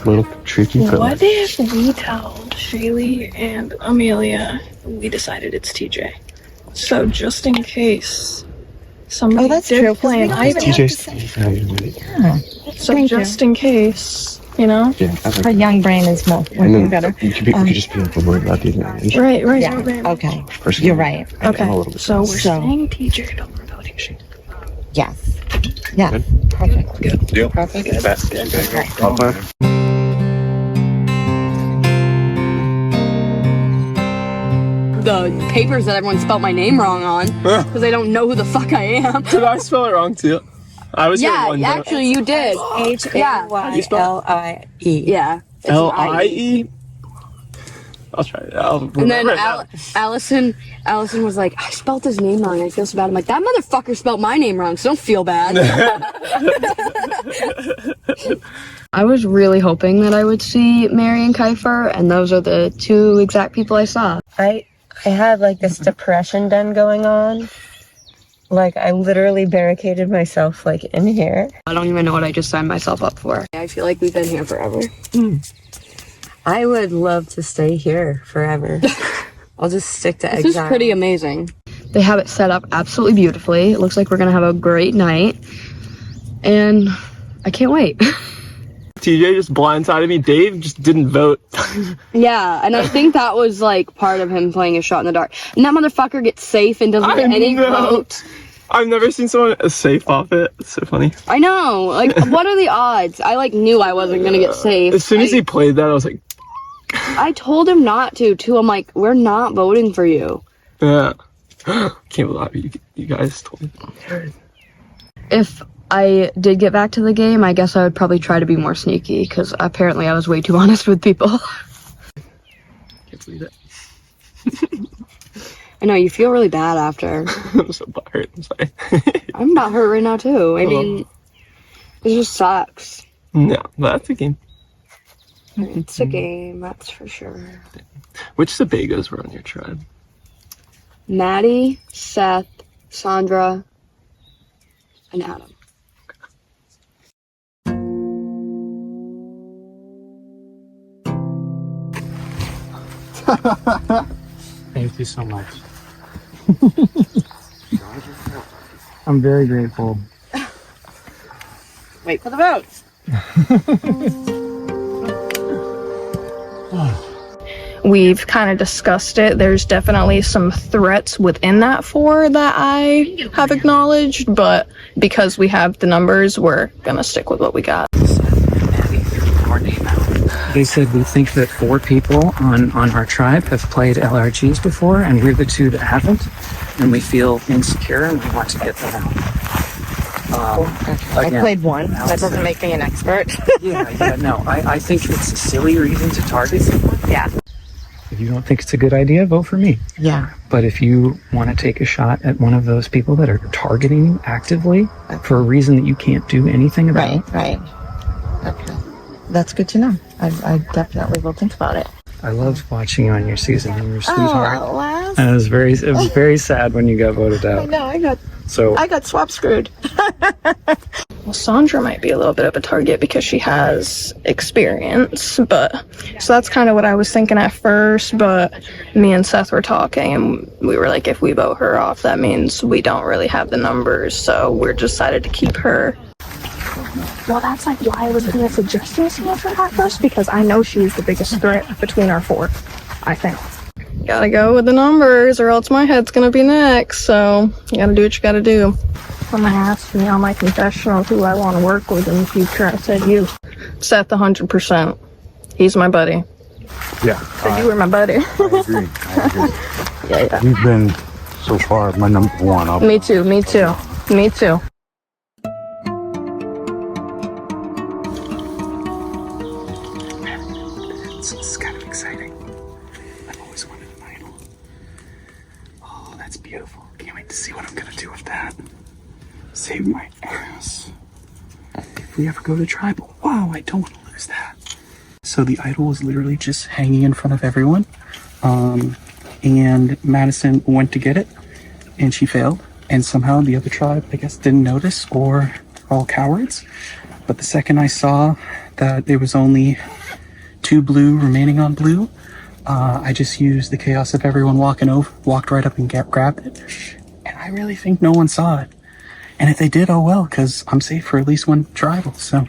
little tricky for What if we told Shaylee and Amelia we decided it's TJ? So just in case somebody did play an item. TJ's. So just in case, you know? Yeah, Her young brain is more working better. You could just be worried about the advantage. Right. Yeah. Okay. You're right. Okay. So we're saying TJ, don't worry about it. Yes. Yeah. Good. Perfect. Good deal. Perfect. The papers that everyone spelled my name wrong on because they don't know who the fuck I am. Did I spell it wrong too? I was Actually you did. H-A-Y-L-I-E. Yeah. L-I-E? I'll try it. And then Allison was like, I spelled his name wrong. I feel so bad. I'm like, that motherfucker spelled my name wrong, so don't feel bad. I was really hoping that I would see Mary and Kiefer, and those are the two exact people I saw. I had like this depression den going on. Like I literally barricaded myself like in here. I don't even know what I just signed myself up for. I feel like we've been here forever. I would love to stay here forever. I'll just stick to exile. This is pretty amazing. They have it set up absolutely beautifully. It looks like we're gonna have a great night. And I can't wait. TJ just blindsided me. Dave just didn't vote. Yeah, and I think that was like part of him playing a shot in the dark. And that motherfucker gets safe and doesn't get any votes. I've never seen someone safe off it. It's so funny. I know. Like, what are the odds? I like knew I wasn't gonna get safe. As soon as he played that, I was like, I told him not to, too. I'm like, we're not voting for you. yeah. Can't believe you guys told me. If I did get back to the game, I guess I would probably try to be more sneaky, because apparently I was way too honest with people. Can't believe it. I know, you feel really bad after. I'm so butthurt. I'm sorry. I'm not hurt right now, too. I mean, it just sucks. No, that's a game. It's a game, that's for sure. Which Sebagos were on your tribe? Maddie, Seth, Sandra, and Adam. Thank you so much. I'm very grateful. Wait for the votes. We've kind of discussed it. There's definitely some threats within that 4 that I have acknowledged, but because we have the numbers, we're gonna stick with what we got. They said we think that 4 people on our tribe have played LRGs before, and we're the 2 that haven't, and we feel insecure and we want to get them out. I played 1. That doesn't make me an expert. No. I think it's a silly reason to target someone. Yeah. If you don't think it's a good idea, vote for me. Yeah. But if you want to take a shot at one of those people that are targeting you actively for a reason that you can't do anything about. Right. Okay. That's good to know. I definitely will think about it. I loved watching you on your season. You were a sweetheart. Oh, wow. And it was very sad when you got voted out. I know, I got swap screwed. Well, Sandra might be a little bit of a target because she has experience, but so that's kind of what I was thinking at first, but me and Seth were talking and we were like, if we vote her off, that means we don't really have the numbers, so we're decided to keep her. Well, that's like why I was going to suggest this for her at first, because I know she's the biggest threat between our 4, I think. Gotta go with the numbers or else my head's gonna be next, so you gotta do what you gotta do. Someone asked me on my confessional who I want to work with in the future. I said you. Seth 100%. He's my buddy. Yeah. So you were my buddy. I agree. Yeah. You've been, so far, my number 1. Me too. It's kind of exciting. I've always wanted an idol. Oh, that's beautiful. Can't wait to see what I'm gonna do with that. Save my ass. If we ever go to tribal, wow, I don't want to lose that. So the idol was literally just hanging in front of everyone. And Madison went to get it, and she failed. And somehow the other tribe, I guess, didn't notice, or they're all cowards. But the second I saw that there was only 2 blue remaining on blue, I just used the chaos of everyone walked right up and grabbed it. And I really think no one saw it. And if they did, oh well, because I'm safe for at least one tribal. So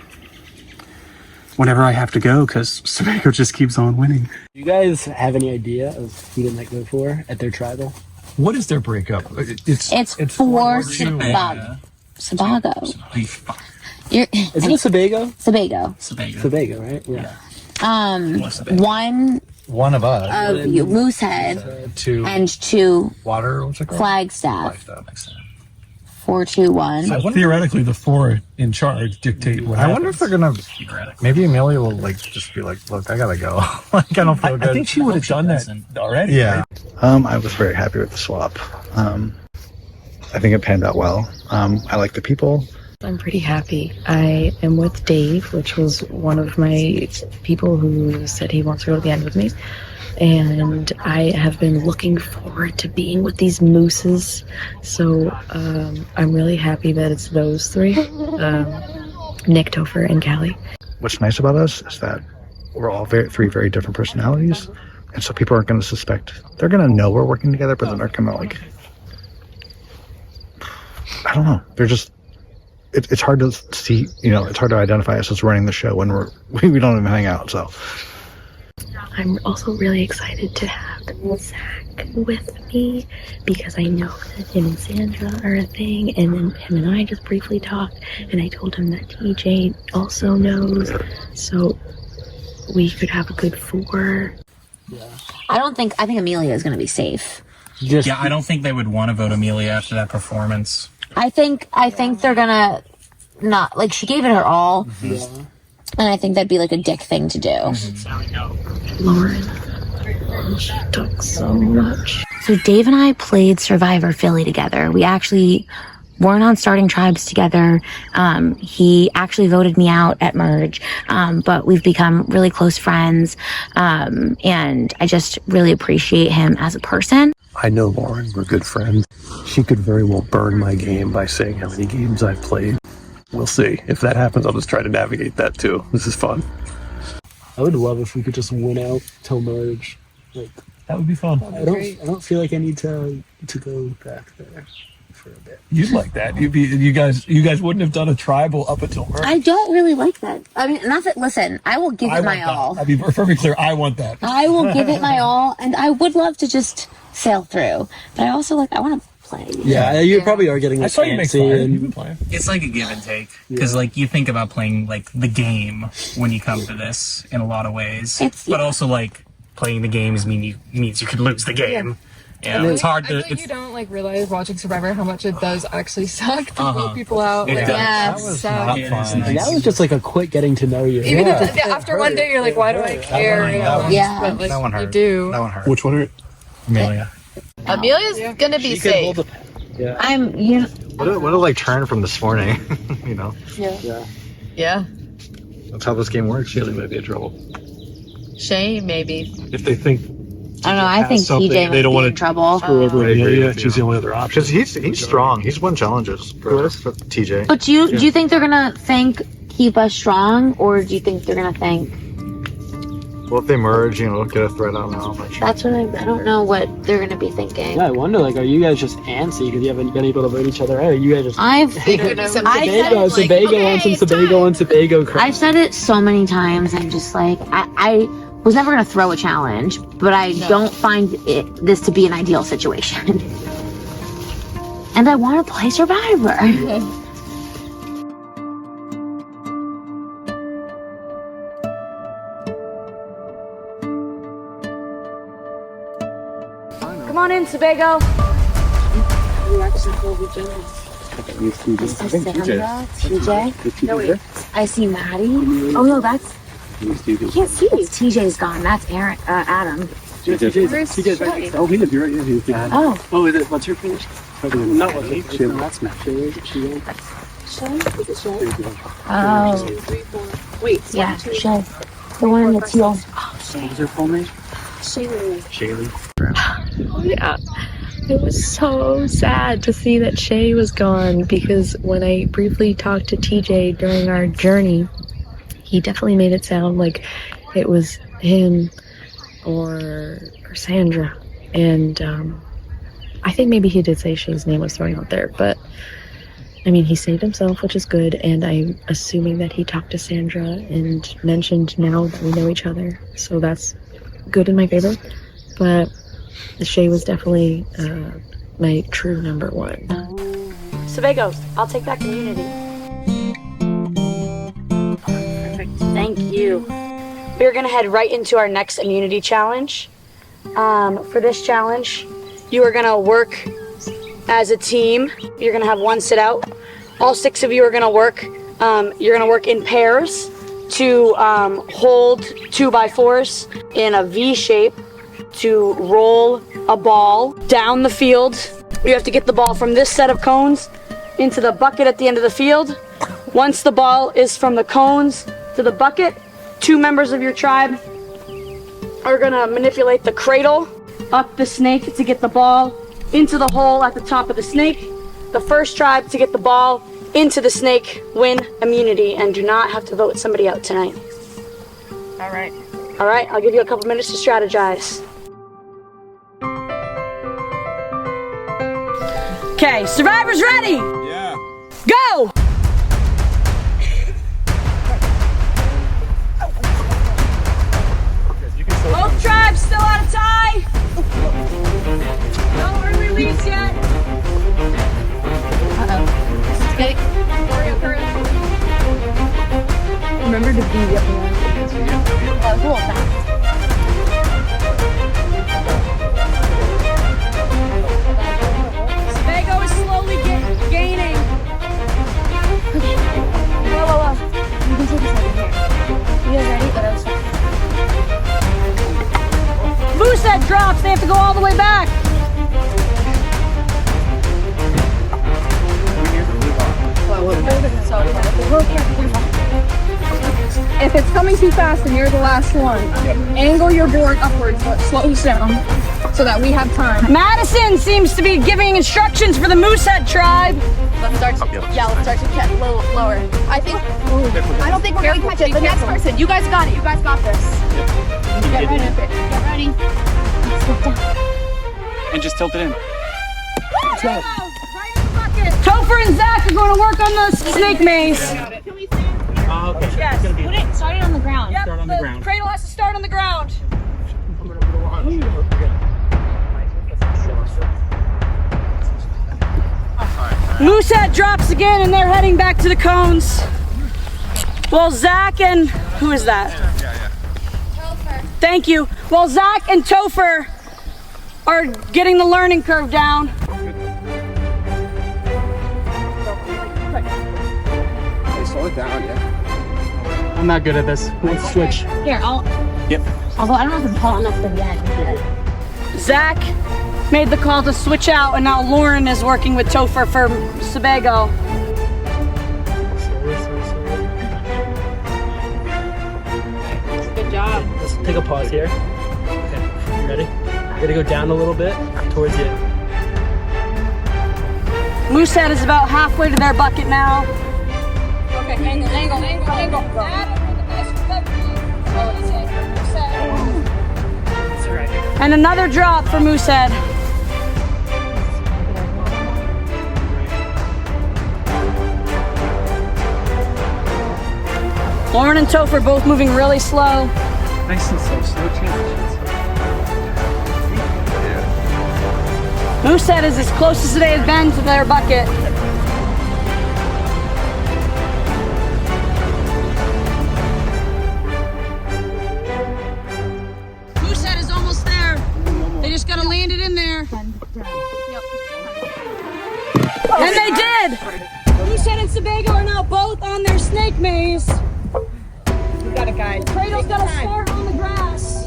whenever I have to go, because Sebago just keeps on winning. Do you guys have any idea of who they might go for at their tribal? What is their breakup? It's for Sebago. Is it a Sebago? Sebago. Sebago, right? Yeah. One of us. of Moosehead 2 and 2 water. What's it called? Flagstaff. 4, 2, 1. So theoretically, the 4 in charge dictate what I wonder if they're gonna. Maybe Amelia will just be like, "Look, I gotta go. Like, I don't feel good." I think she would have done that already. Yeah. Right? I was very happy with the swap. I think it panned out well. I like the people. I'm pretty happy. I am with Dave, which was one of my people who said he wants to go to the end with me. And I have been looking forward to being with these mooses. So I'm really happy that it's those 3, Nick, Topher, and Callie. What's nice about us is that we're all 3 very different personalities. And so people aren't going to suspect. They're going to know we're working together, but then they're going to like, I don't know. They're just, it's hard to see, it's hard to identify us as running the show when we don't even hang out. So I'm also really excited to have Zach with me because I know that him and Sandra are a thing, and then him and I just briefly talked, and I told him that TJ also knows, so we could have a good 4. Yeah. I think Amelia is going to be safe. Yeah, I don't think they would want to vote Amelia after that performance. I think they're gonna not, like, she gave it her all. Mm-hmm. And I think that'd be like a dick thing to do. Lauren, she talks so much. So Dave and I played Survivor Philly together. We actually weren't on starting tribes together. He actually voted me out at Merge, but we've become really close friends. And I just really appreciate him as a person. I know Lauren, we're good friends. She could very well burn my game by saying how many games I've played. We'll see. If that happens, I'll just try to navigate that too. This is fun. I would love if we could just win out till Merge. Like, that would be fun. I don't feel like I need to go back there for a bit. You'd like that. You guys wouldn't have done a tribal up until Merge. I don't really like that. I mean, not that. Listen, I will give it my all. I'll be perfectly clear. I want that. I will give it my all, and I would love to just sail through. But I also I want to play. Yeah, you probably are getting like fancy. You've been playing. It's like a give and take because you think about playing like the game when you come to this in a lot of ways, but also like playing the games means you could lose the game. Yeah, it's hard to. You don't realize watching Survivor how much it does actually suck to vote people out. That was not fun. And that was just like a quick getting to know you. Even after one day, you're like, why do I care? Yeah, but that one hurt. You do. That one hurt. Which one hurt? Amelia. Amelia's gonna be safe. Yeah. What a turn from this morning, Yeah. That's how this game works. Shaylee might be in trouble. Shay, maybe. If they think I don't know. I think TJ might be in trouble. screw over Amelia, she's the only other option. Because he's strong. He's won challenges for TJ. But do you think they're gonna keep us strong, or do you think they're gonna think? Well, if they merge, get a threat out now. That's what I don't know what they're gonna be thinking. Yeah, I wonder, are you guys just antsy because you haven't been able to vote each other out? Or you guys just Sebago on Sebago crap. I've said it so many times. I'm just I was never gonna throw a challenge, but I don't find this to be an ideal situation. And I want to play Survivor. Come on in, Sebago. Sandra, TJ. No, wait. I see Maddie. Oh no, that's. I can't see. TJ's gone. That's Adam. Oh, he is. You're right. Oh. Oh, is it? What's her finish? No, that's Matt. She Oh. Wait. Yeah, Shay. The one in the teal. Oh, Shay. What was her full name? Shaylee. Oh, yeah. It was so sad to see that Shay was gone because when I briefly talked to TJ during our journey, he definitely made it sound like it was him or Sandra. And I think maybe he did say Shay's name was thrown out there, but I mean, he saved himself, which is good, and I'm assuming that he talked to Sandra and mentioned now that we know each other, so that's good in my favor. But Shay was definitely my true number one. Sebago, I'll take that community. Perfect. Thank you. We're gonna head right into our next immunity challenge. For this challenge, you are gonna work as a team. You're gonna have one sit out. All 6 of you are gonna work. You're gonna work in pairs to hold 2x4s in a V shape to roll a ball down the field. You have to get the ball from this set of cones into the bucket at the end of the field. Once the ball is from the cones to the bucket, 2 members of your tribe are gonna manipulate the cradle up the snake to get the ball into the hole at the top of the snake. The first tribe to get the ball into the snake win immunity and do not have to vote somebody out tonight. All right. All right, I'll give you a couple minutes to strategize. Okay, survivors ready? Yeah. Go! Both tribes still on a tie. No early release yet. Okay. Remember to be up there. Cool. Sebago is slowly gaining. Whoa. You can take a second here. You guys ready? But I was Moosehead drops. They have to go all the way back. If it's coming too fast and you're the last one, angle your board upwards so it slows down so that we have time. Madison seems to be giving instructions for the Moosehead tribe. let's start to catch a little lower. I don't think we're gonna catch it. The next person. You guys got it. You guys got this. Get ready. Get ready. Let's get down. And just tilt it in. Let's go. Topher and Zach are going to work on the snake maze. Oh, okay. Yes. Start it on the ground. Yep, Start on the ground. Cradle has to start on the ground. Moosehead drops again and they're heading back to the cones. Well, Zach and, who is that? Topher. Thank you. Well, Zach and Topher are getting the learning curve down. Slow it down, yeah. I'm not good at this. Let's switch. Here, I'll. Yep. Although I don't know if I'm tall enough for that. Zach made the call to switch out, and now Lauren is working with Topher for Sebago. Good job. Let's take a pause here. Okay, you ready? We're gonna go down a little bit towards you. Moosehead is about halfway to their bucket now. Okay, angle. And another drop for Moosehead. Lauren and Topher both moving really slow. Nice and slow. Slow transitions. Moosehead is as close as they have been to their bucket. Moosehead is almost there. They just gotta land it in there. And they did! Moosehead and Sebago are now both on their snake maze. You got it, guys. The cradle's gotta start on the grass.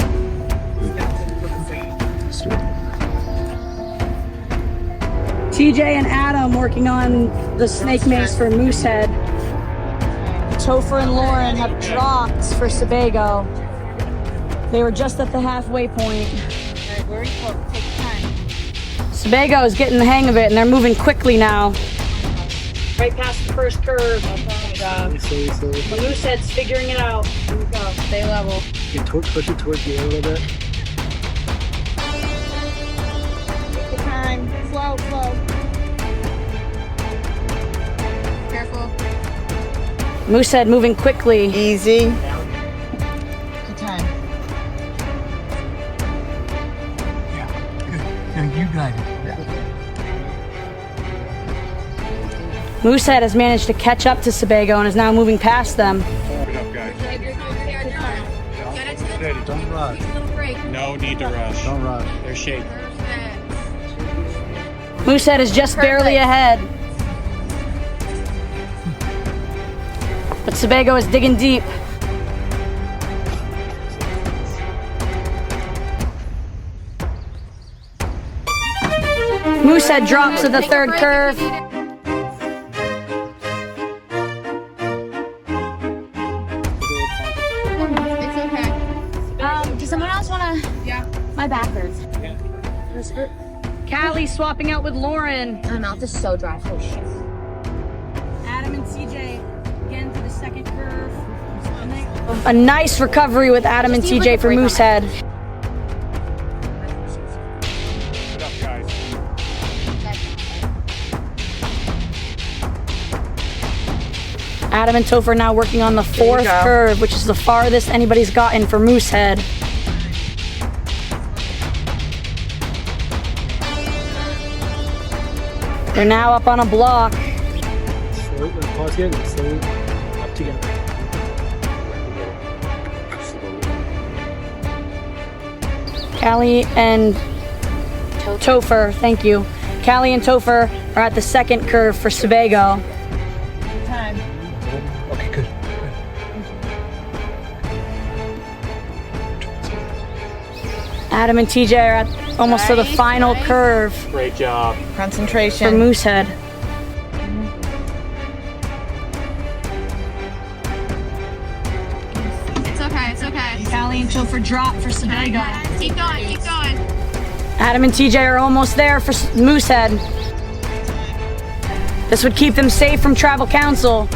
TJ and Adam working on the snake maze for Moosehead. Topher and Lauren have dropped for Sebago. They were just at the halfway point. Alright, we're equal. Take time. Sebago is getting the hang of it and they're moving quickly now. Right past the first curve. slowly. Moosehead's figuring it out. Here we go. Stay level. Push it towards you a little bit. Take the time. Slow. Careful. Moosehead moving quickly. Easy. Good time. You got it. Moosehead has managed to catch up to Sebago and is now moving past them. Don't rush. No need to rush. Don't rush. They're shaking. Moosehead is just barely ahead. But Sebago is digging deep. Moosehead drops at the third curve. It's okay. Does someone else want to? Yeah. My back hurts. Callie swapping out with Lauren. My mouth is so dry. Oh shit. Adam and CJ again for the second curve. A nice recovery with Adam and CJ for Moosehead. Good up, guys. Adam and Topher now working on the fourth curve, which is the farthest anybody's gotten for Moosehead. They're now up on a block. Slowly, pause again. Slowly up together. Callie and Topher, thank you. Callie and Topher are at the second curve for Sebago. Time. Okay, good. Adam and TJ are at almost to the final curve Great job. for Concentration. Moosehead. It's okay. Callie and Topher drop for Sebago. Keep going. Adam and TJ are almost there for Moosehead. This would keep them safe from tribal council.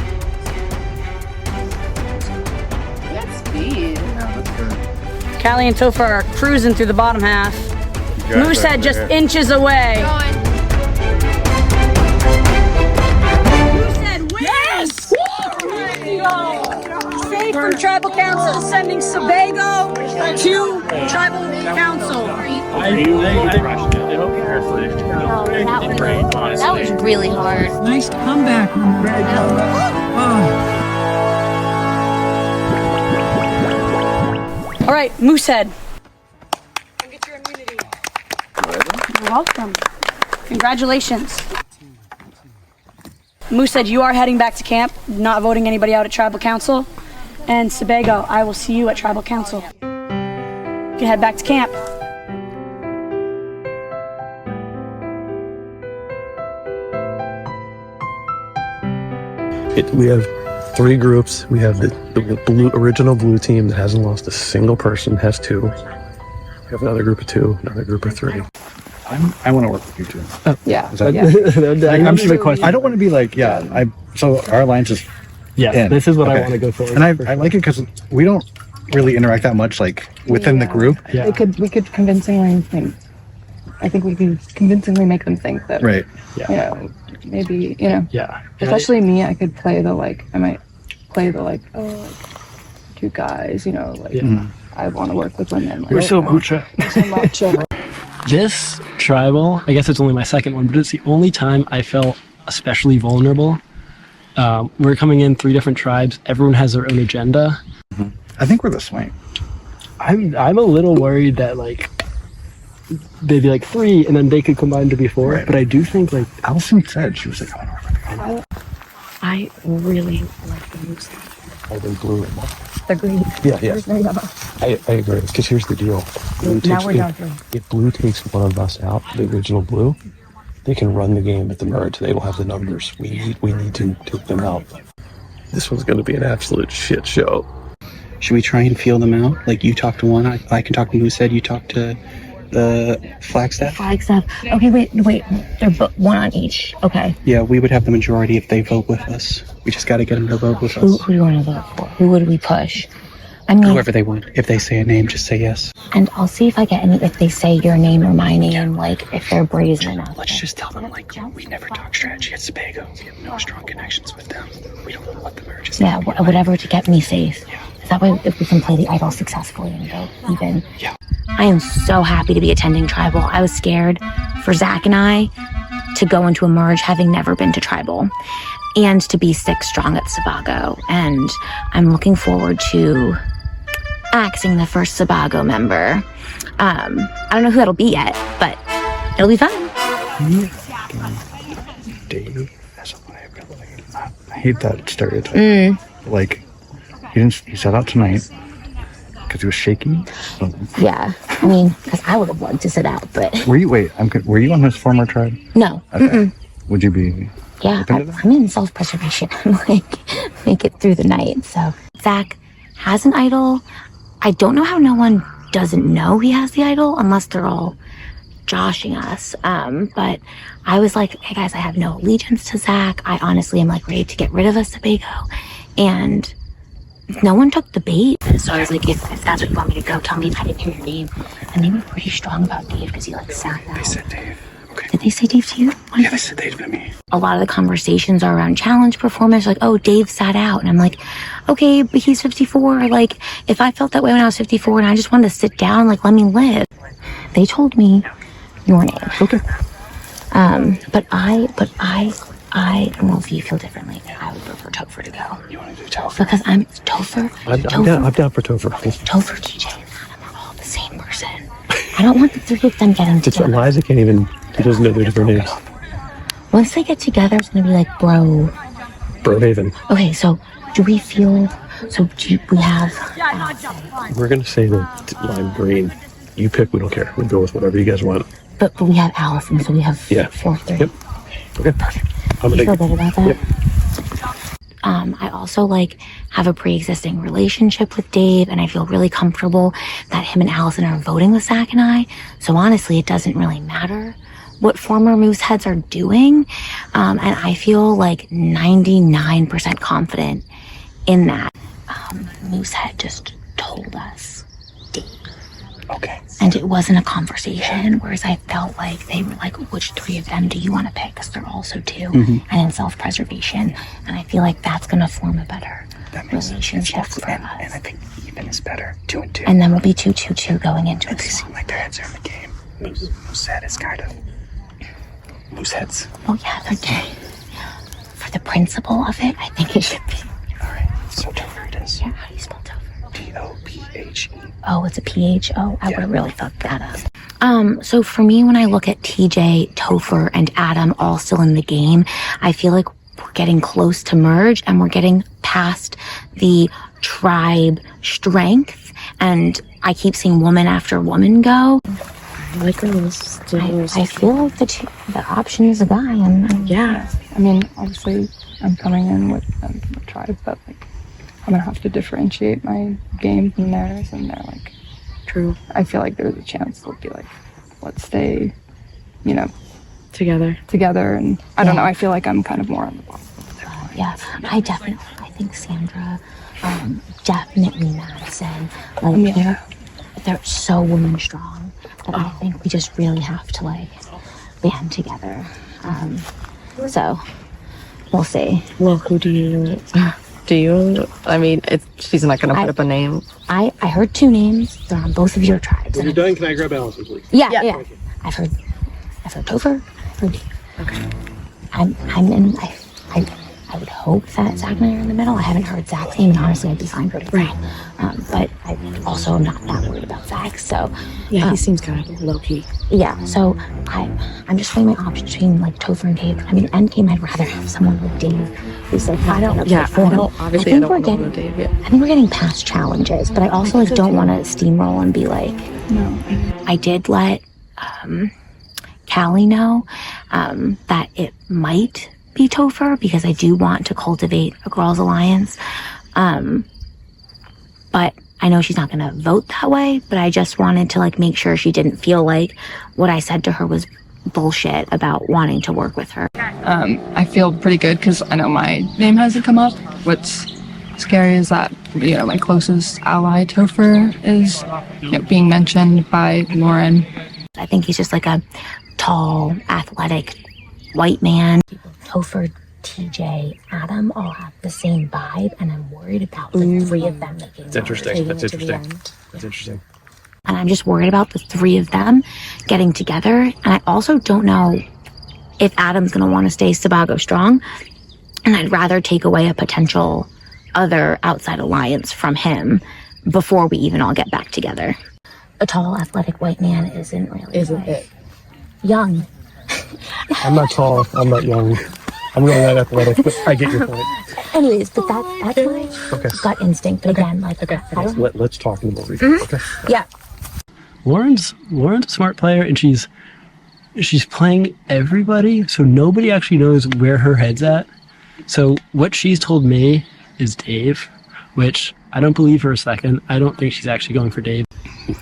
Good speed. Callie and Topher are cruising through the bottom half. Moosehead just inches away. Moosehead wins! Yes! Safe from tribal council, sending Sebago to tribal council. That was really hard. Nice comeback. All right, Moosehead. Get your immunity. You're welcome. Congratulations. Moosehead, you are heading back to camp, not voting anybody out at tribal council. And Sebago, I will see you at tribal council. You can head back to camp. We have 3 groups. We have the original blue team that hasn't lost a single person, has 2. We have another group of 2, another group of 3. I want to work with you too. Yeah. Is that, Yeah. I'm just, I don't want to be like, so our alliance is in. This is what I Okay. want to go for. And I like it because we don't really interact that much, like within the group. Yeah. We could convincingly think. I think we can convincingly make them think that. Right. You know, maybe Yeah. Especially me, I could play the I might play the two guys. I want to work with women. We're so macho. So macho. This tribal, I guess it's only my second one, but it's the only time I felt especially vulnerable. We're coming in 3 different tribes. Everyone has their own agenda. I think we're the same. I'm a little worried that they'd be 3 and then they could combine to be 4. Right. But I do think Allison said, she was like, I really like the moves. Are they blue? They're green. Yeah. I agree. Because here's the deal. Now we're down 3. If blue takes one of us out, the original blue, they can run the game at the merge. They don't have the numbers. We need to take them out. This one's going to be an absolute shit show. Should we try and feel them out? Like you talk to one, I can talk to Moosehead, you talk to The Flagstaff? Flagstaff. Okay, wait. They're one on each. Okay. Yeah, we would have the majority if they vote with us. We just got to get them to vote with Who us. do you want to vote for? Who would we push? I mean, Whoever they want. If they say a name, just say yes. and I'll see if I get any, if they say your name or my name, like if they're brazen enough. Let's just tell them, like, we never talk strategy at Sebago. We have no strong connections with them. We don't know what the merge is. Yeah, whatever to get me safe. That way, if we can play the idol successfully and go even. Yeah. I am so happy to be attending Tribal. I was scared for Zach and I to go into a merge having never been to Tribal and to be 6 strong at Sebago. And I'm looking forward to axing the first Sebago member. I don't know who that'll be yet, but it'll be fun. Dave has a liability. I hate that stereotype. Like, he sat out tonight because he was shaky. So. Yeah, I mean, because I would have loved to sit out, but Were you on his former tribe? no. Okay. Would you be? Yeah, open to that? I'm in self-preservation. I'm like, make it through the night. So Zach has an idol. I don't know how no one doesn't know he has the idol unless they're all joshing us. But I was like, hey guys, I have no allegiance to Zach. I honestly am like ready to get rid of a Sebago. And no one took the bait. So I was like, if that's what you want me to go, tell me. I didn't hear your name. And they were pretty strong about Dave because he like sat out. They said Dave. Okay. Did they say Dave to you? Yeah, they said Dave to me. A lot of the conversations are around challenge performance. Like, oh, Dave sat out. And I'm like, okay, but he's 54. Like, if I felt that way when I was 54 and I just wanted to sit down, like, let me live. They told me your name. Okay. But I don't know if you feel differently. I would prefer Topher to go. You want to do Topher? Because I'm Topher. I'm down for Topher. Topher, TJ, and Adam are all the same person. I don't want the 3 of them getting It's together. Eliza can't even, he doesn't know their different names. Once they get together, it's going to be like, bro. Brohaven. Okay, so do we feel, we have, We're going to say that lime green. You pick, we don't care. We'll go with whatever you guys want. but we have Allison, so we have 4-3. Yep. Okay, perfect. I'm You gonna feel good about that? Yep. I also have a pre-existing relationship with Dave, and I feel really comfortable that him and Allison are voting with Zach and I. So honestly, it doesn't really matter what former Mooseheads are doing. And I feel like 99% confident in that. Moosehead just told us Dave. Okay. And it wasn't a conversation, whereas I felt like they were like, which 3 of them do you want to pick? Because they're also 2 and in self-preservation. And I feel like that's going to form a better relationship for us. And I think even is better. 2 and 2. And then we'll be 2-2-2 going into it. They seem like their heads are in the game. Moosehead is kind of Mooseheads. Oh yeah, they're gay. For the principle of it, I think it should be. Alright, so Topher it is. Yeah, how do you spell Topher? Tophe. Oh, it's a PH. Oh, I would have really fucked that up. So for me, when I look at TJ, Topher, and Adam all still in the game, I feel like we're getting close to merge and we're getting past the tribe strength. And I keep seeing woman after woman go. I like girls. I feel like the option is a guy. Yeah. I mean, obviously, I'm coming in with a tribe, but like, I'm gonna have to differentiate my game from theirs, and they're like, True. I feel like there's a chance they'll be like, let's stay, Together. and I don't know. I feel like I'm kind of more on the ball. Yeah, I think Sandra, definitely Madison. Like, they're so woman strong that I think we just really have to band together. So we'll see. Well, who do you? I mean, she's not gonna put up a name. I heard 2 names. They're on both of your tribes. When you're done, can I grab Allison, please? Yeah. I've heard Topher. I've heard. Okay. I'm in. I would hope that Zach and I are in the middle. I haven't heard Zach's name, and honestly, I'd be fine with that. But I also am not that worried about Zach. So yeah, he seems kind of low key. Yeah. So I'm just weighing my options between Topher and Dave. I mean, endgame, I'd rather have someone like Dave who's I don't want to Dave yet. I think we're getting past challenges, but I also don't want to steamroll and be like. No. I did let Callie know that it might be Topher because I do want to cultivate a girls' alliance. But I know she's not going to vote that way, but I just wanted to like make sure she didn't feel like what I said to her was bullshit about wanting to work with her. I feel pretty good because I know my name hasn't come up. What's scary is that, you know, my closest ally, Topher, is, you know, being mentioned by Lauren. I think he's just like a tall, athletic white man. Topher, TJ, Adam all have the same vibe, and I'm worried about the three of them making That's interesting. That's interesting. That's interesting. And I'm just worried about the three of them getting together. And I also don't know if Adam's going to want to stay Sebago strong. And I'd rather take away a potential other outside alliance from him before we even all get back together. A tall, athletic white man isn't it? Young. I'm not tall. I'm not young. I'm really not athletic, but I get your point. Anyways, but that's my gut instinct. But again, like, Let's talk in the movie. Okay. Yeah. Lauren's a smart player, and she's playing everybody, so nobody actually knows where her head's at. So what she's told me is Dave, which I don't believe for a second. I don't think she's actually going for Dave.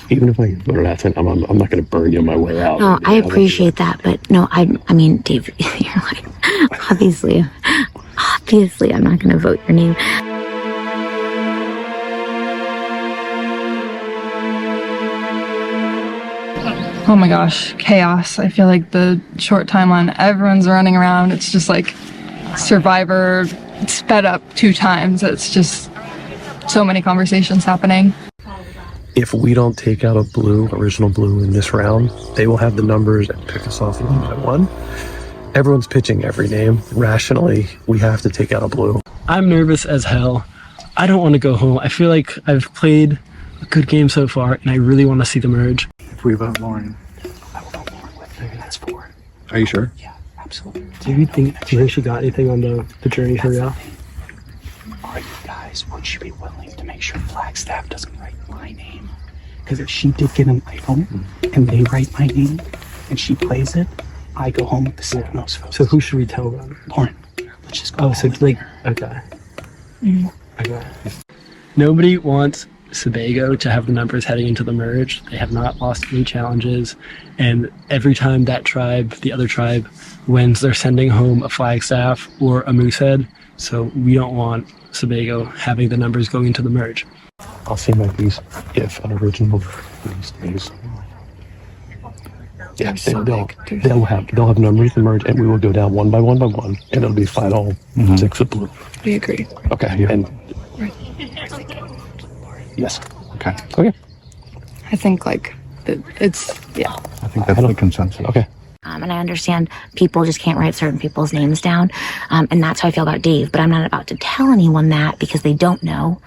Even if I get voted out, I'm not going to burn you on my way out. No, I appreciate that, but no, I mean, Dave, you're like, obviously, I'm not going to vote your name. Oh my gosh, chaos. I feel like the short timeline, everyone's running around. It's just like Survivor sped up 2 times. It's just so many conversations happening. If we don't take out a original blue in this round, they will have the numbers and pick us off one by one. Everyone's pitching every name. Rationally, we have to take out a blue. I'm nervous as hell. I don't want to go home. I feel like I've played a good game so far, and I really want to see the merge. If we vote Lauren, I will vote Lauren with her. That's 4. Are you sure? Yeah, absolutely. Do you think she got anything on the journey to Real? Are you guys, would you be willing to make sure Flagstaff doesn't write my name? Because if she did get an idol and they write my name and she plays it, I go home with the 7 most votes. So who should we tell them? Lauren. Let's just go. Oh, so like, okay. Okay. Nobody wants Sebago to have the numbers heading into the merge. They have not lost any challenges, and every time that tribe, the other tribe, wins, they're sending home a Flagstaff or a Moosehead. So we don't want Sebago having the numbers going into the merge. I'll see my piece if an original blue stays. Yeah, they'll have numbers to merge, and we will go down one by one, and it'll be final 6 of blue. We agree. Okay, and yes. Okay. Okay. I think like it's I think that's the consensus. Okay. And I understand people just can't write certain people's names down. And that's how I feel about Dave. But I'm not about to tell anyone that because they don't know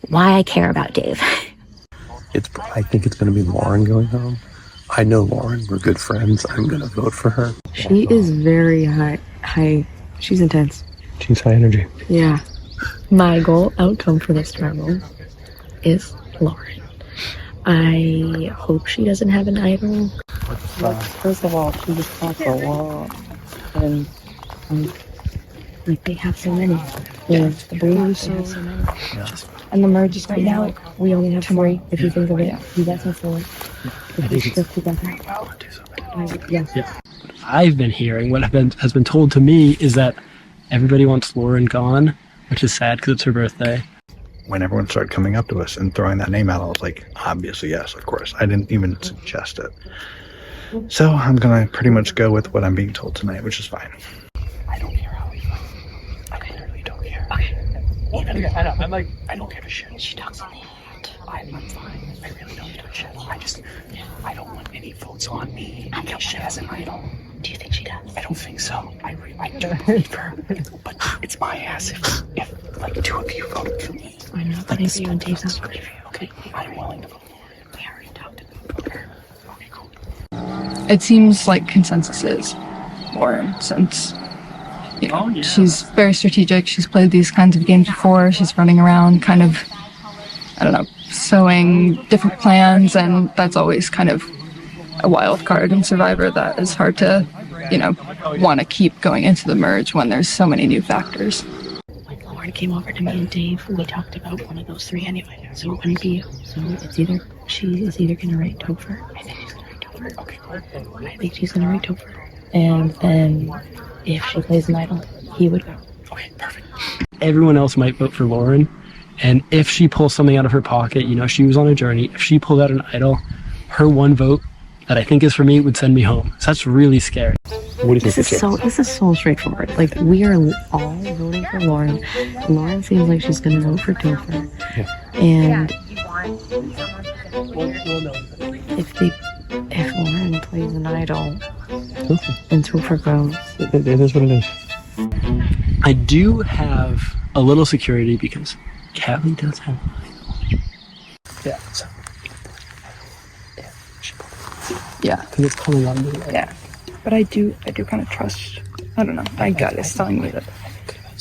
why I care about Dave. I think it's going to be Lauren going home. I know Lauren. We're good friends. I'm going to vote for her. She is very high. She's intense. She's high energy. Yeah. My goal outcome for this travel is Lauren. I hope she doesn't have an idol. First of all, she just talks a lot. And like they have so many. Yeah. The blues, so many. Yeah. And the merge is right now. We only have 3. If you think of it, you guys have 4. If we stick together. Yeah. I've been hearing what has been told to me is that everybody wants Lauren gone, which is sad because it's her birthday. When everyone started coming up to us and throwing that name out, I was like, obviously, yes, of course. I didn't even suggest it. So I'm going to pretty much go with what I'm being told tonight, which is fine. I don't care how we vote. I literally don't care. Okay. I don't give a shit. She talks on the end. I'm fine. I really don't give a shit. I don't want any votes on me. I think she has an idol. Do you think she does? I don't think so. I do believe her. But it's my ass if like 2 of you voted for me. I know, but if you and Dave's not good. Okay, I'm willing to vote for her. We already talked about her. Okay, cool. It seems like consensus is Lauren, since you know, she's very strategic. She's played these kinds of games before. She's running around kind of, I don't know, sewing different plans, and that's always kind of a wild card in Survivor that is hard to, you know, want to keep going into the merge when there's so many new factors. Lauren, Lauren came over to me and Dave. We talked about one of those three anyway. So it wouldn't be you. So she is either gonna write Topher. I think she's gonna write Topher. Okay, cool. I think she's gonna write Topher. And then if she plays an idol, he would go. Okay, perfect. Everyone else might vote for Lauren, and if she pulls something out of her pocket, you know, she was on a journey. If she pulled out an idol, her one vote that I think is for me would send me home. So that's really scary. What do you think? This is so straightforward. Like, we are all voting for Lauren. Lauren seems like she's gonna vote for Topher. Yeah. And if Lauren plays an idol and Topher goes, It is what it is. I do have a little security because Callie does have an idol. Yeah. So. Yeah. Because it's coming on me. Yeah. But I do kind of trust, I don't know, my gut is telling me that,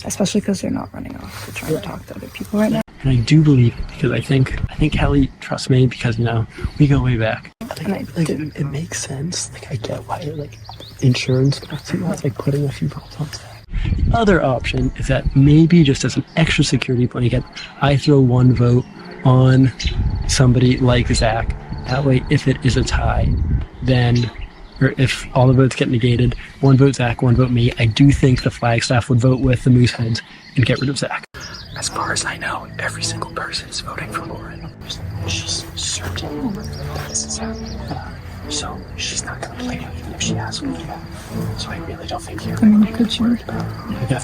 especially because they're not running off to try to talk to other people right now. And I do believe it because I think Callie trusts me because, you know, we go way back. It makes sense. Like, I get why you're like insurance stuff too. It's like putting a few votes on stuff. The other option is that maybe just as an extra security blanket, I throw one vote on somebody like Zach. That way, if it is a tie, then, or if all the votes get negated, one vote Zach, one vote me, I do think the Flagstaff would vote with the Mooseheads and get rid of Zach. As far as I know, every single person is voting for Lauren. She's certain that this is happening. So she's not going to play it even if she asks me. So I really don't think you're going to be concerned about it. Yeah.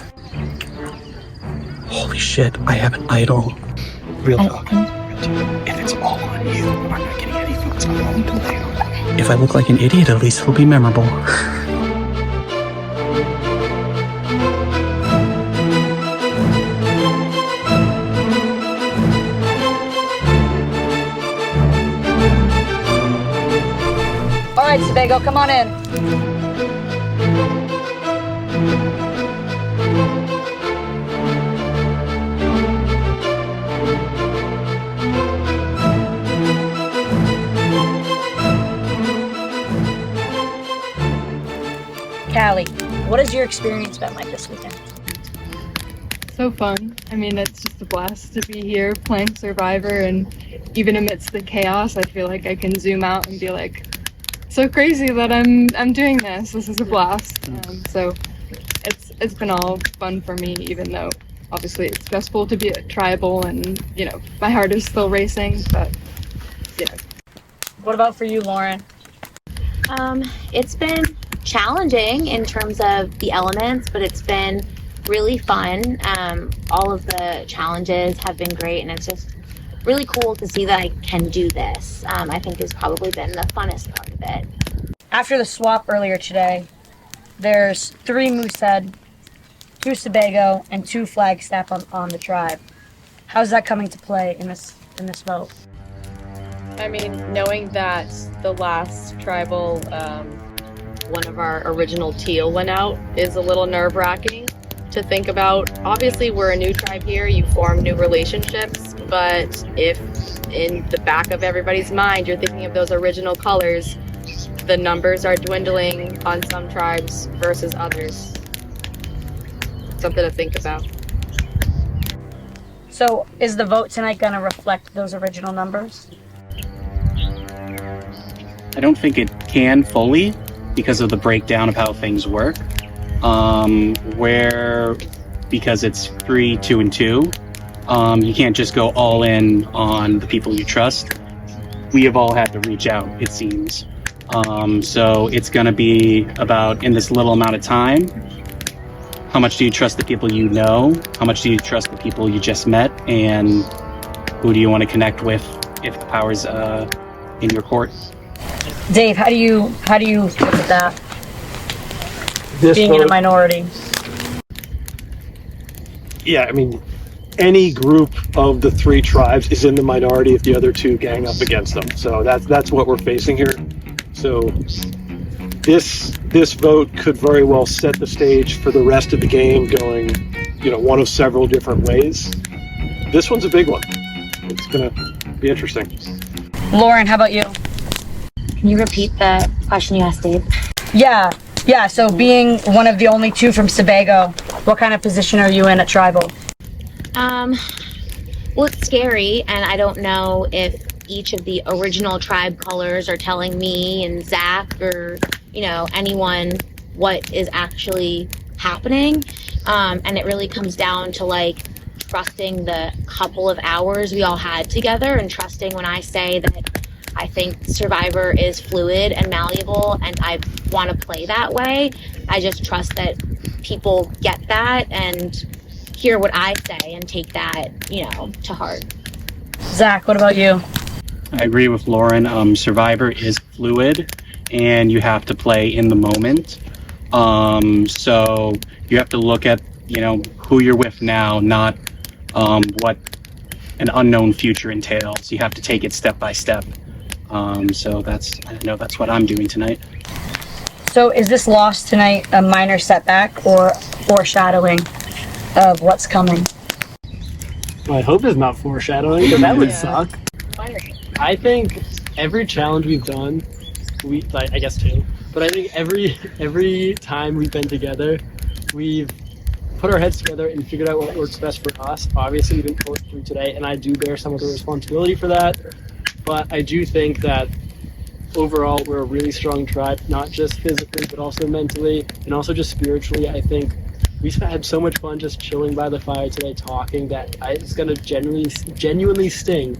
Holy shit, I have an idol. Real talk. If it's all on you, I'm not getting any votes. I'm going to play it. If I look like an idiot, at least it'll be memorable. All right, Sebago, come on in. Callie, what has your experience been like this weekend? So fun. I mean, it's just a blast to be here playing Survivor, and even amidst the chaos, I feel like I can zoom out and be like, so crazy that I'm doing this. This is a blast. So it's been all fun for me, even though obviously it's stressful to be at tribal, and you know my heart is still racing. But yeah. What about for you, Lauren? It's been challenging in terms of the elements, but it's been really fun. All of the challenges have been great, and it's just really cool to see that I can do this. I think has probably been the funnest part of it. After the swap earlier today, there's 3 Moosehead, 2 Sebago, and 2 Flagstaff on the tribe. How's that coming to play in this vote? I mean, knowing that the last tribal, one of our original teal went out is a little nerve-wracking to think about. Obviously, we're a new tribe here, you form new relationships, but if in the back of everybody's mind you're thinking of those original colors, the numbers are dwindling on some tribes versus others. Something to think about. So is the vote tonight going to reflect those original numbers? I don't think it can fully because of the breakdown of how things work. Because it's 3, 2, and 2, you can't just go all in on the people you trust. We have all had to reach out, it seems. So it's going to be about, in this little amount of time, how much do you trust the people you know? How much do you trust the people you just met? And who do you want to connect with if the power's in your court? Dave, how do you look at that? Being in a minority. Yeah, I mean, any group of the 3 tribes is in the minority if the other 2 gang up against them. So that's what we're facing here. So this vote could very well set the stage for the rest of the game going, you know, one of several different ways. This one's a big one. It's gonna be interesting. Lauren, how about you? Can you repeat the question you asked Dave? Yeah. So being one of the only 2 from Sebago, what kind of position are you in at tribal? Well, it's scary, and I don't know if each of the original tribe colors are telling me and Zach or, anyone what is actually happening. And it really comes down to like trusting the couple of hours we all had together and trusting when I say that I think Survivor is fluid and malleable and I want to play that way. I just trust that people get that and hear what I say and take that, to heart. Zach, what about you? I agree with Lauren. Survivor is fluid, and you have to play in the moment. So you have to look at, who you're with now, not what an unknown future entails. You have to take it step by step. So that's what I'm doing tonight. So is this loss tonight a minor setback or foreshadowing of what's coming? Well, I hope it's not foreshadowing, because that would suck. I think every challenge we've done, I guess two, but I think every time we've been together, we've put our heads together and figured out what works best for us. Obviously, we didn't pull it through today, and I do bear some of the responsibility for that. But I do think that overall, we're a really strong tribe, not just physically, but also mentally, and also just spiritually. I think we had so much fun just chilling by the fire today, talking, that it's going to genuinely sting,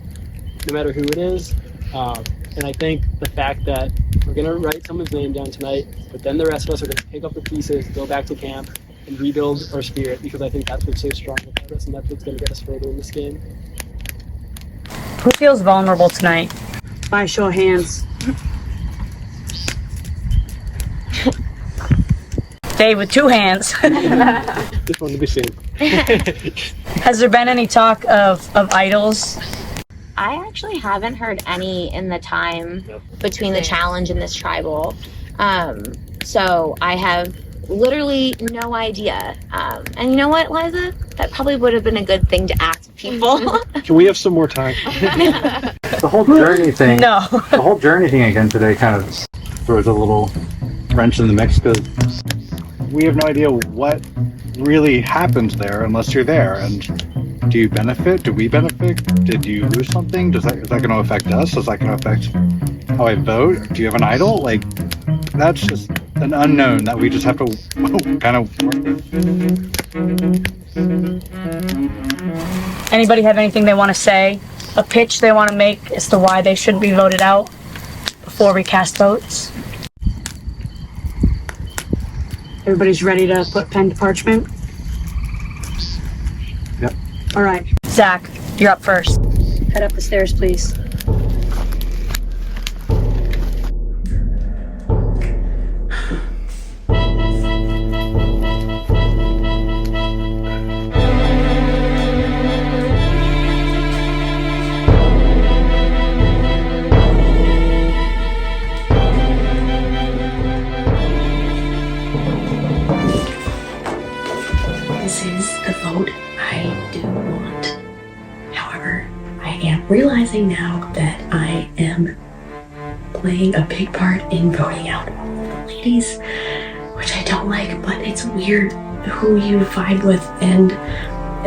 no matter who it is. And I think the fact that we're going to write someone's name down tonight, but then the rest of us are going to pick up the pieces, go back to camp, and rebuild our spirit, because I think that's what's so strong about us, and that's what's going to get us further in this game. Who feels vulnerable tonight? By show of hands. Dave with two hands. Just wanted to be seen. Has there been any talk of idols? I actually haven't heard any in the time between the challenge and this tribal. So I have literally no idea. And you know what, Liza? That probably would have been a good thing to ask people. Can we have some more time? The whole journey thing. No. The whole journey thing again today kind of throws a little wrench in the mix, because we have no idea what really happens there unless you're there. And do you benefit? Do we benefit? Did you lose something? Is that going to affect us? Is that going to affect how I vote? Do you have an idol? Like, that's just an unknown that we just have to kind of work with. Anybody have anything they want to say? A pitch they want to make as to why they should be voted out before we cast votes? Everybody's ready to put pen to parchment? Yep. All right. Zach, you're up first. Head up the stairs, please. This is the vote I do want. However, I am realizing now that I am playing a big part in voting out the ladies, which I don't like, but it's weird who you vibe with, and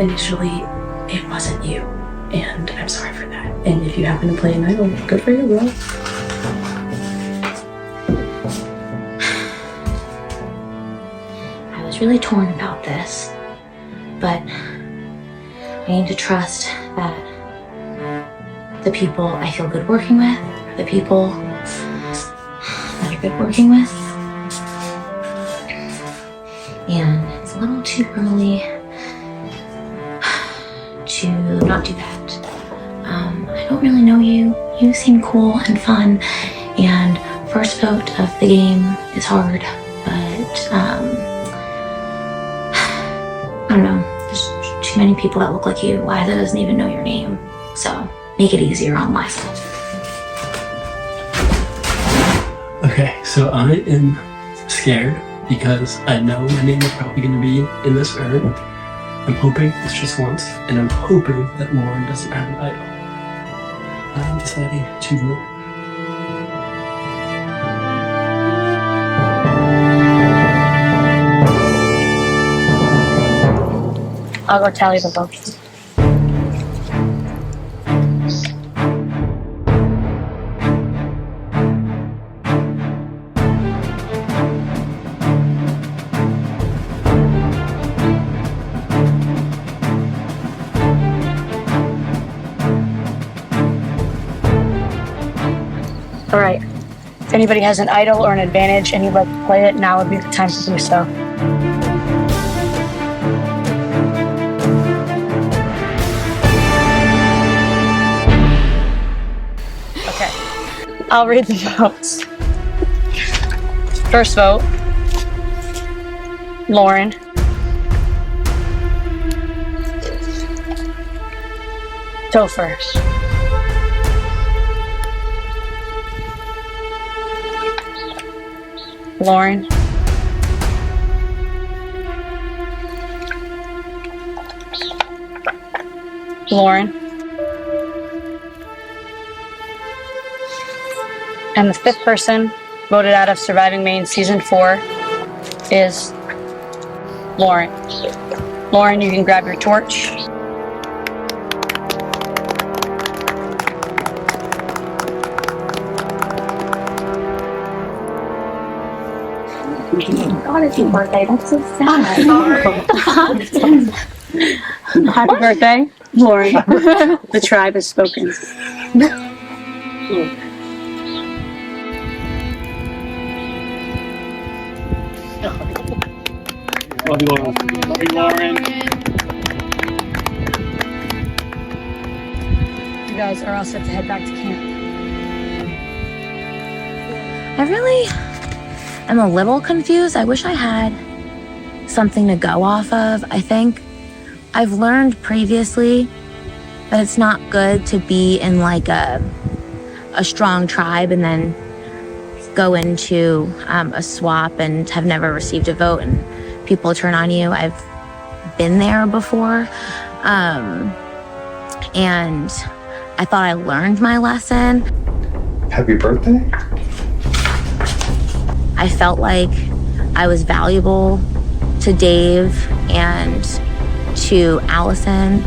initially it wasn't you, and I'm sorry for that. And if you happen to play an idol, good for you, bro. I was really torn about this, but I need to trust that the people I feel good working with are the people that are good working with. And it's a little too early to not do that. I don't really know you. You seem cool and fun, and first vote of the game is hard, but I don't know. There's too many people that look like you. Liza doesn't even know your name, so make it easier on Liza. Okay, so I am scared because I know my name is probably going to be in this urn. I'm hoping it's just once, and I'm hoping that Lauren doesn't have an idol. I'm deciding to vote. I'll go tally the votes. All right. If anybody has an idol or an advantage and you'd like to play it, now would be the time to do so. Okay. I'll read the votes. First vote, Lauren. Topher. Lauren. Lauren. And the fifth person voted out of Surviving Maine Season 4 is Lauren. Lauren, you can grab your torch. God, it's your birthday. That's so sad. Happy birthday, Lauren. The tribe has spoken. Love you, Lauren. Love you, Lauren. You guys are all set to head back to camp. I really am a little confused. I wish I had something to go off of. I think I've learned previously that it's not good to be in like a strong tribe and then go into a swap and have never received a vote and people turn on you. I've been there before. And I thought I learned my lesson. Happy birthday. I felt like I was valuable to Dave and to Allison.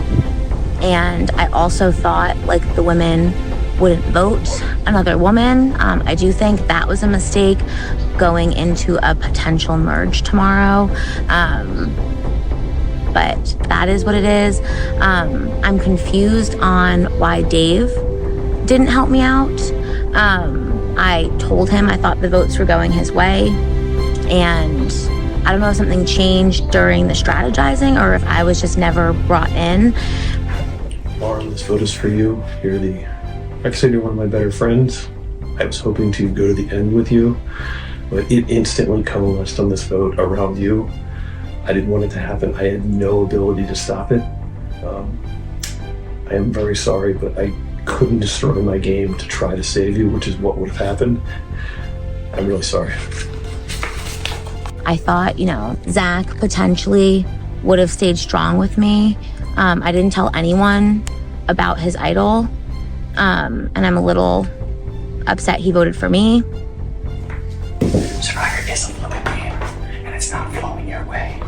And I also thought like the women wouldn't vote another woman. I do think that was a mistake going into a potential merge tomorrow. But that is what it is. I'm confused on why Dave didn't help me out. I told him I thought the votes were going his way, and I don't know if something changed during the strategizing or if I was just never brought in. Lauren, this vote is for you. Actually, you're one of my better friends. I was hoping to go to the end with you, but it instantly coalesced on this vote around you. I didn't want it to happen. I had no ability to stop it. I am very sorry, but I couldn't destroy my game to try to save you, which is what would have happened. I'm really sorry. I thought, Zach potentially would have stayed strong with me. I didn't tell anyone about his idol. And I'm a little upset he voted for me. Survivor is a little game, and it's not flowing your way.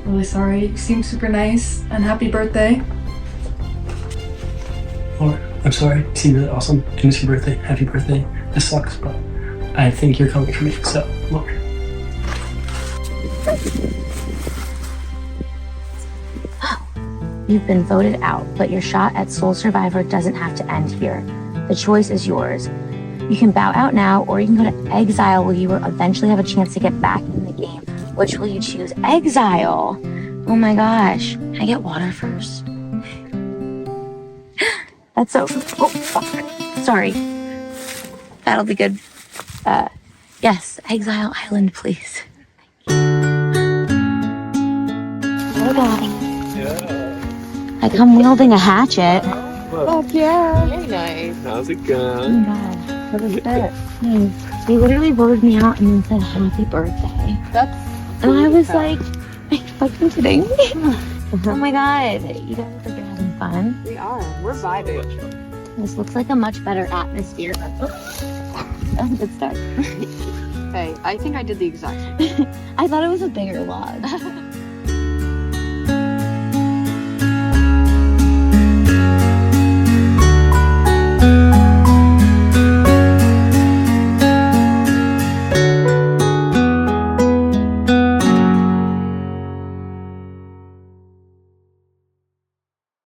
Really sorry. You seem super nice, and happy birthday. Lauren, I'm sorry. You seem really awesome. And it's your birthday. Happy birthday. This sucks, but I think you're coming for me. So, Lauren. You've been voted out, but your shot at Sole Survivor doesn't have to end here. The choice is yours. You can bow out now, or you can go to exile where you will eventually have a chance to get back in the game. Which will you choose? Exile! Oh my gosh. Can I get water first? That's so... Oh, fuck. Sorry. That'll be good. Yes, Exile Island, please. Oh god. I come wielding a hatchet. Oh yeah. Very nice. How's it Oh going? my god. What is that? They literally voted me out and then said happy birthday. And I was like, are you fucking kidding me? Oh my god. You guys are having fun. We are. We're vibing. This looks like a much better atmosphere. Oh, good start. Hey, I think I did the exact same. I thought it was a bigger log.